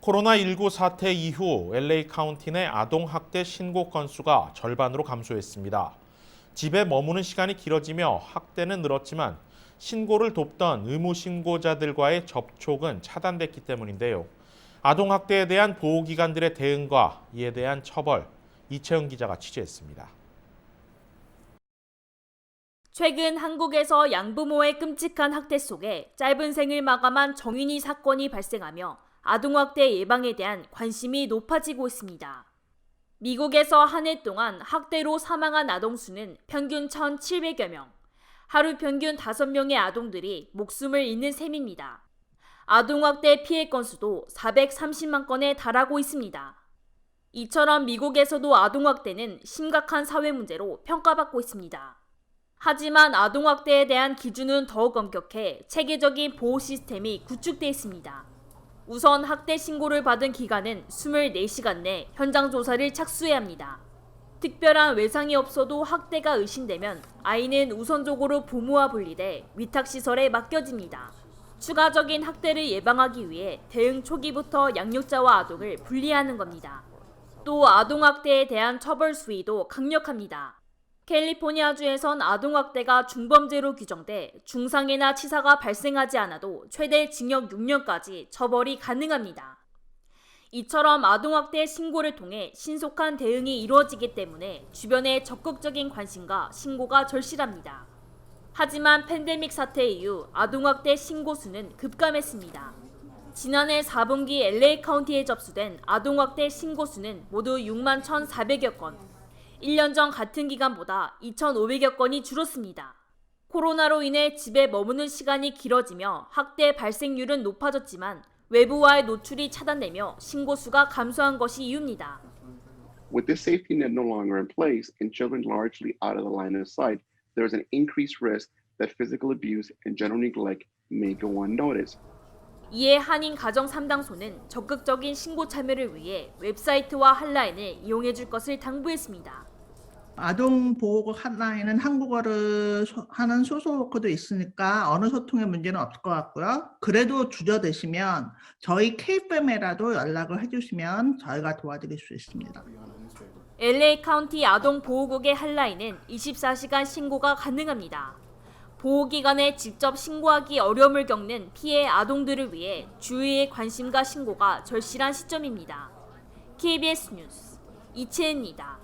코로나19 사태 이후 LA 카운티 내 아동학대 신고 건수가 절반으로 감소했습니다. 집에 머무는 시간이 길어지며 학대는 늘었지만 신고를 돕던 의무 신고자들과의 접촉은 차단됐기 때문인데요. 아동학대에 대한 보호기관들의 대응과 이에 대한 처벌, 이채영 기자가 취재했습니다. 최근 한국에서 양부모의 끔찍한 학대 속에 짧은 생을 마감한 정인이 사건이 발생하며 아동학대 예방에 대한 관심이 높아지고 있습니다. 미국에서 한 해 동안 학대로 사망한 아동 수는 평균 1,700여 명, 하루 평균 5명의 아동들이 목숨을 잃는 셈입니다. 아동학대 피해 건수도 430만 건에 달하고 있습니다. 이처럼 미국에서도 아동학대는 심각한 사회 문제로 평가받고 있습니다. 하지만 아동학대에 대한 기준은 더욱 엄격해 체계적인 보호 시스템이 구축돼 있습니다. 우선 학대 신고를 받은 기관은 24시간 내 현장 조사를 착수해야 합니다. 특별한 외상이 없어도 학대가 의심되면 아이는 우선적으로 부모와 분리돼 위탁시설에 맡겨집니다. 추가적인 학대를 예방하기 위해 대응 초기부터 양육자와 아동을 분리하는 겁니다. 또 아동학대에 대한 처벌 수위도 강력합니다. 캘리포니아주에선 아동학대가 중범죄로 규정돼 중상해나 치사가 발생하지 않아도 최대 징역 6년까지 처벌이 가능합니다. 이처럼 아동학대 신고를 통해 신속한 대응이 이루어지기 때문에 주변의 적극적인 관심과 신고가 절실합니다. 하지만 팬데믹 사태 이후 아동학대 신고 수는 급감했습니다. 지난해 4분기 LA 카운티에 접수된 아동학대 신고 수는 모두 6만 1,400여 건, 1년 전 같은 기간보다 2,500여 건이 줄었습니다. 코로나로 인해 집에 머무는 시간이 길어지며 학대 발생률은 높아졌지만 외부와의 노출이 차단되며 신고 수가 감소한 것이 이유입니다. With this safety net no longer in place and children largely out of the line of sight, there is an increased risk that physical abuse and general neglect may go unnoticed. 이에 한인 가정 상담소는 적극적인 신고 참여를 위해 웹사이트와 핫라인을 이용해 줄 것을 당부했습니다. 아동보호국 핫라인은 한국어를 하는 소속워커도 있으니까 언어 소통에 문제는 없을 것 같고요. 그래도 주저되시면 저희 K팸에라도 연락을 해주시면 저희가 도와드릴 수 있습니다. LA 카운티 아동보호국의 핫라인은 24시간 신고가 가능합니다. 보호기관에 직접 신고하기 어려움을 겪는 피해 아동들을 위해 주위의 관심과 신고가 절실한 시점입니다. KBS 뉴스 이채은입니다.